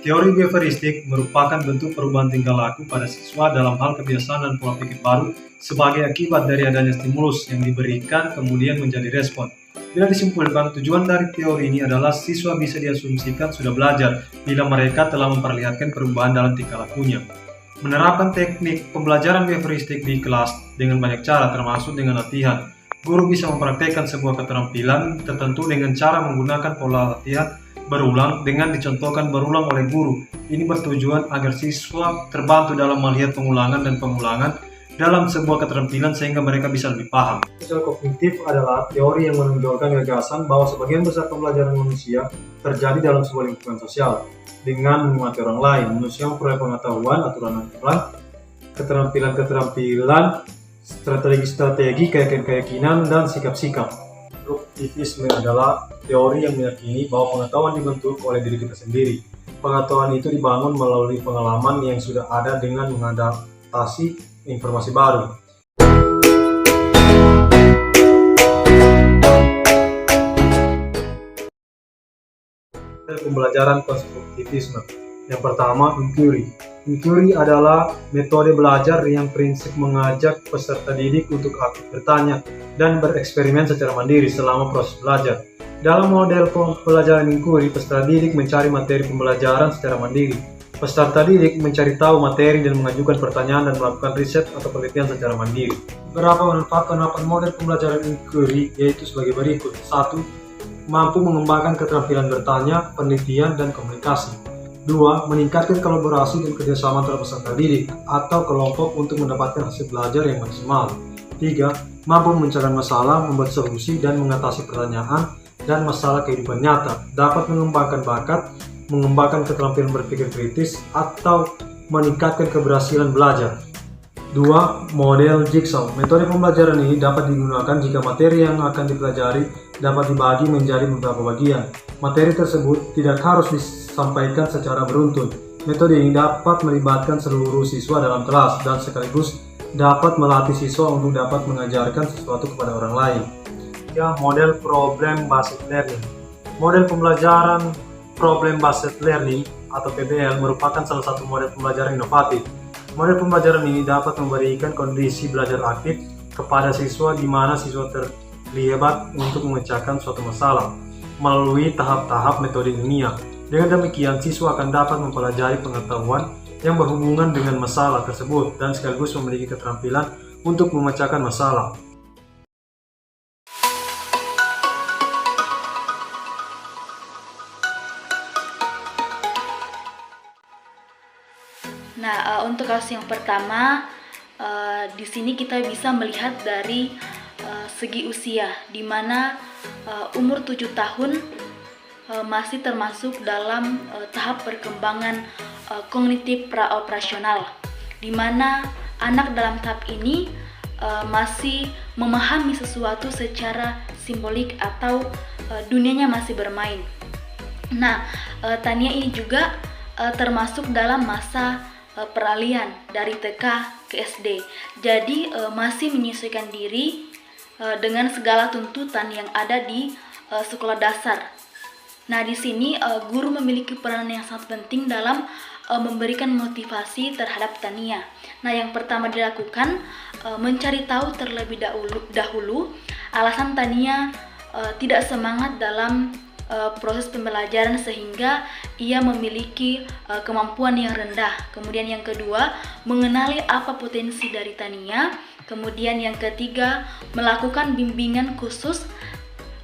Teori behavioristik merupakan bentuk perubahan tingkah laku pada siswa dalam hal kebiasaan dan pola pikir baru sebagai akibat dari adanya stimulus yang diberikan kemudian menjadi respon. Bila disimpulkan, tujuan dari teori ini adalah siswa bisa diasumsikan sudah belajar bila mereka telah memperlihatkan perubahan dalam tingkah lakunya. Menerapkan teknik pembelajaran behavioristik di kelas dengan banyak cara termasuk dengan latihan. Guru bisa mempraktekkan sebuah keterampilan tertentu dengan cara menggunakan pola latihan berulang dengan dicontohkan berulang oleh guru. Ini bertujuan agar siswa terbantu dalam melihat pengulangan dan pengulangan dalam sebuah keterampilan sehingga mereka bisa lebih paham. Sosial kognitif adalah teori yang menonjolkan gagasan bahwa sebagian besar pembelajaran manusia terjadi dalam sebuah lingkungan sosial. Dengan menguasai orang lain, manusia memperoleh pengetahuan, aturan-aturan, keterampilan-keterampilan, strategi-strategi, keyakinan, dan sikap-sikap. Konstruktivisme adalah teori yang meyakini bahwa pengetahuan dibentuk oleh diri kita sendiri. Pengetahuan itu dibangun melalui pengalaman yang sudah ada dengan mengadaptasi informasi baru. Pembelajaran konstruktivisme. Yang pertama, inquiry. Inquiry adalah metode belajar yang prinsip mengajak peserta didik untuk aktif bertanya dan bereksperimen secara mandiri selama proses belajar. Dalam model pembelajaran inquiry, peserta didik mencari materi pembelajaran secara mandiri. Peserta didik mencari tahu materi dan mengajukan pertanyaan dan melakukan riset atau penelitian secara mandiri. Beberapa manfaat penerapan model pembelajaran inquiry yaitu sebagai berikut. 1. Mampu mengembangkan keterampilan bertanya, penelitian, dan komunikasi. 2. Meningkatkan kolaborasi dan kerjasama antara peserta didik atau kelompok untuk mendapatkan hasil belajar yang maksimal. 3. Mampu memecahkan masalah, membuat solusi, dan mengatasi pertanyaan dan masalah kehidupan nyata. Dapat mengembangkan bakat, mengembangkan keterampilan berpikir kritis, atau meningkatkan keberhasilan belajar. 2. Model jigsaw. Metode pembelajaran ini dapat digunakan jika materi yang akan dipelajari dapat dibagi menjadi beberapa bagian. Materi tersebut tidak harus disampaikan secara beruntun. Metode ini dapat melibatkan seluruh siswa dalam kelas dan sekaligus dapat melatih siswa untuk dapat mengajarkan sesuatu kepada orang lain. 3. Model problem based learning. Model pembelajaran problem based learning atau PBL merupakan salah satu model pembelajaran inovatif. Model pembelajaran ini dapat memberikan kondisi belajar aktif kepada siswa di mana siswa terlibat untuk memecahkan suatu masalah melalui tahap-tahap metode ilmiah. Dengan demikian, siswa akan dapat mempelajari pengetahuan yang berhubungan dengan masalah tersebut dan sekaligus memiliki keterampilan untuk memecahkan masalah. Nah, untuk kasus yang pertama, di sini kita bisa melihat dari segi usia, di mana umur 7 tahun masih termasuk dalam tahap perkembangan kognitif praoperasional, di mana anak dalam tahap ini masih memahami sesuatu secara simbolik atau dunianya masih bermain. Nah, Tania ini juga termasuk dalam masa peralihan dari TK ke SD. Jadi masih menyesuaikan diri dengan segala tuntutan yang ada di sekolah dasar. Nah, di sini guru memiliki peran yang sangat penting dalam memberikan motivasi terhadap Tania. Nah, yang pertama dilakukan mencari tahu terlebih dahulu alasan Tania tidak semangat dalam proses pembelajaran sehingga ia memiliki kemampuan yang rendah. Kemudian yang kedua, mengenali apa potensi dari Tania. Kemudian yang ketiga, melakukan bimbingan khusus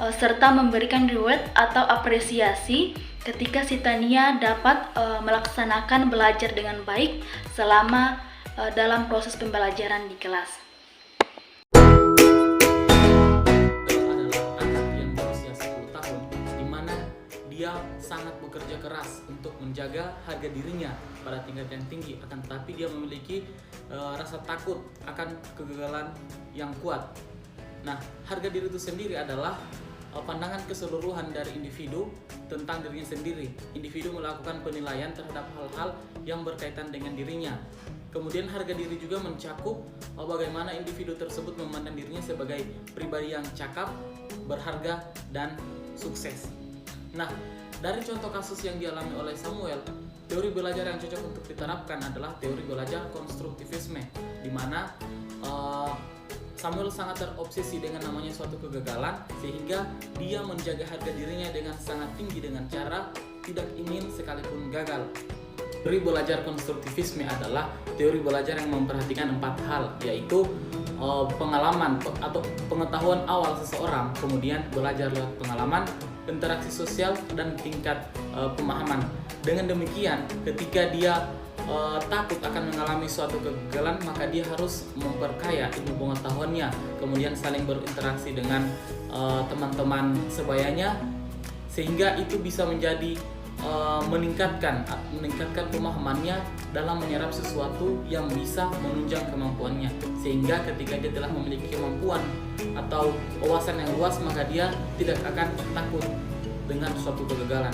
serta memberikan reward atau apresiasi ketika si Tania dapat melaksanakan belajar dengan baik selama dalam proses pembelajaran di kelas. Dia sangat bekerja keras untuk menjaga harga dirinya pada tingkat yang tinggi, akan tetapi dia memiliki rasa takut akan kegagalan yang kuat. Nah, harga diri itu sendiri adalah pandangan keseluruhan dari individu tentang dirinya sendiri. Individu melakukan penilaian terhadap hal-hal yang berkaitan dengan dirinya. Kemudian harga diri juga mencakup bagaimana individu tersebut memandang dirinya sebagai pribadi yang cakap, berharga, dan sukses. Nah, dari contoh kasus yang dialami oleh Samuel, teori belajar yang cocok untuk diterapkan adalah teori belajar konstruktivisme, di mana Samuel sangat terobsesi dengan namanya suatu kegagalan, sehingga dia menjaga harga dirinya dengan sangat tinggi dengan cara tidak ingin sekalipun gagal. Teori belajar konstruktivisme adalah teori belajar yang memperhatikan 4 hal, yaitu pengalaman atau pengetahuan awal seseorang, kemudian belajar lewat pengalaman, interaksi sosial, dan tingkat pemahaman. Dengan demikian, ketika dia takut akan mengalami suatu kegagalan, maka dia harus memperkaya ilmu pengetahuannya, kemudian saling berinteraksi dengan teman-teman sebayanya, sehingga itu bisa menjadi meningkatkan pemahamannya dalam menyerap sesuatu yang bisa menunjang kemampuannya, sehingga ketika dia telah memiliki kemampuan atau wawasan yang luas, maka dia tidak akan takut dengan suatu kegagalan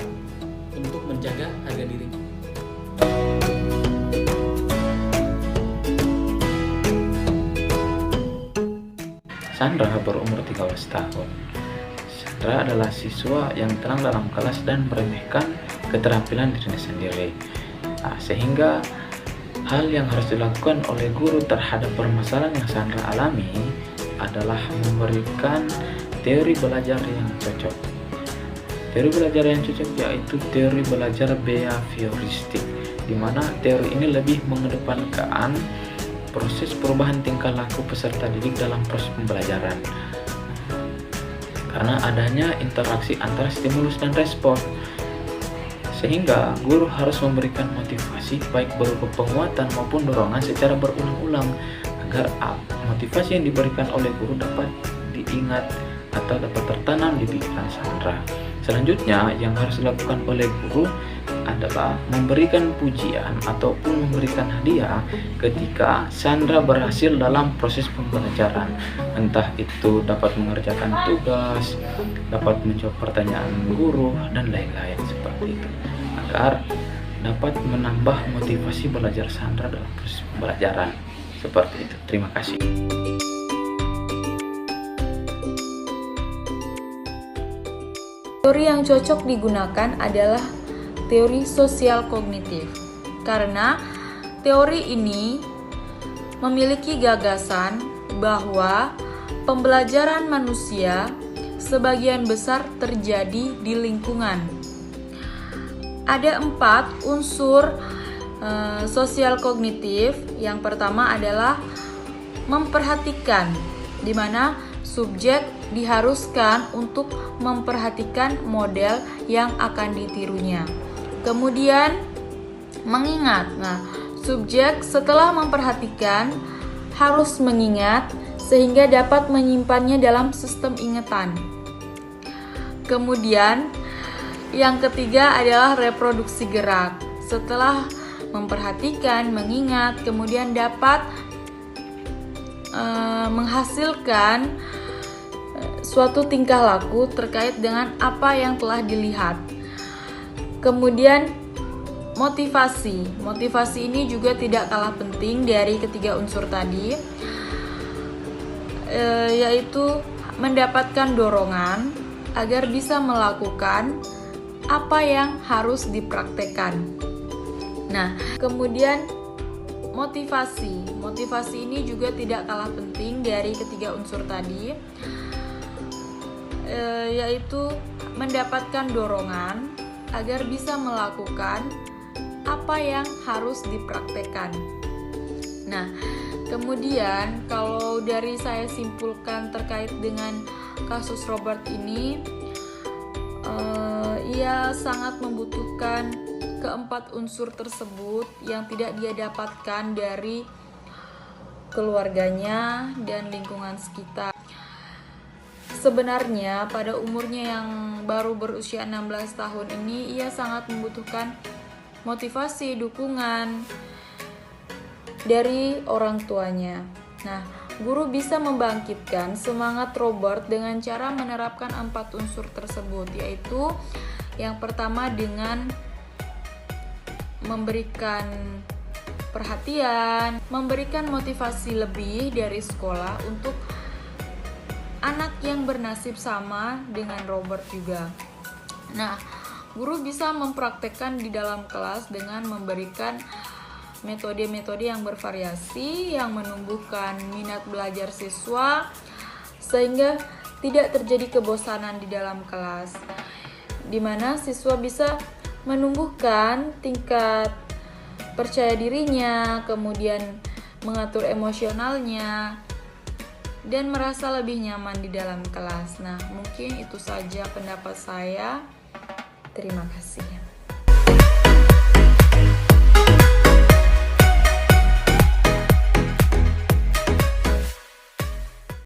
untuk menjaga harga dirinya. Sandra berumur 13 tahun. Sandra adalah siswa yang tenang dalam kelas dan meremehkan keterampilan dirinya sendiri. Sehingga hal yang harus dilakukan oleh guru terhadap permasalahan yang Sandra alami adalah memberikan teori belajar yang cocok. Teori belajar yang cocok yaitu teori belajar behavioristik, di mana teori ini lebih mengedepankan proses perubahan tingkah laku peserta didik dalam proses pembelajaran, karena adanya interaksi antara stimulus dan respon, sehingga guru harus memberikan motivasi baik berupa penguatan maupun dorongan secara berulang-ulang agar motivasi yang diberikan oleh guru dapat diingat atau dapat tertanam di pikiran Sandra. Selanjutnya yang harus dilakukan oleh guru adalah memberikan pujian ataupun memberikan hadiah ketika Sandra berhasil dalam proses pembelajaran, entah itu dapat mengerjakan tugas, dapat menjawab pertanyaan guru, dan lain-lain seperti itu, agar dapat menambah motivasi belajar Sandra dalam proses pembelajaran. Seperti itu. Terima kasih. Teori yang cocok digunakan adalah teori sosial kognitif, karena teori ini memiliki gagasan bahwa pembelajaran manusia sebagian besar terjadi di lingkungan. Ada 4 unsur sosial kognitif. Yang pertama adalah memperhatikan, di mana subjek diharuskan untuk memperhatikan model yang akan ditirunya. Kemudian mengingat. Nah, subjek setelah memperhatikan harus mengingat sehingga dapat menyimpannya dalam sistem ingatan. Kemudian yang ketiga adalah reproduksi gerak. Setelah memperhatikan, mengingat, kemudian dapat menghasilkan suatu tingkah laku terkait dengan apa yang telah dilihat. Kemudian motivasi. Motivasi ini juga tidak kalah penting dari ketiga unsur tadi, yaitu mendapatkan dorongan agar bisa melakukan apa yang harus dipraktekkan. Nah, kemudian motivasi. Motivasi ini juga tidak kalah penting dari ketiga unsur tadi, yaitu mendapatkan dorongan agar bisa melakukan apa yang harus dipraktekkan. Nah, kemudian kalau dari saya simpulkan terkait dengan kasus Robert ini, ia sangat membutuhkan keempat unsur tersebut yang tidak dia dapatkan dari keluarganya dan lingkungan sekitar. Sebenarnya pada umurnya yang baru berusia 16 tahun ini, ia sangat membutuhkan motivasi, dukungan dari orang tuanya. Nah, guru bisa membangkitkan semangat Robert dengan cara menerapkan 4 unsur tersebut, yaitu yang pertama dengan memberikan perhatian, memberikan motivasi lebih dari sekolah untuk anak yang bernasib sama dengan Robert juga. Nah, Guru bisa mempraktekkan di dalam kelas dengan memberikan metode-metode yang bervariasi yang menumbuhkan minat belajar siswa sehingga tidak terjadi kebosanan di dalam kelas, di mana siswa bisa menumbuhkan tingkat percaya dirinya, kemudian mengatur emosionalnya, dan merasa lebih nyaman di dalam kelas. Nah, mungkin itu saja pendapat saya. Terima kasih.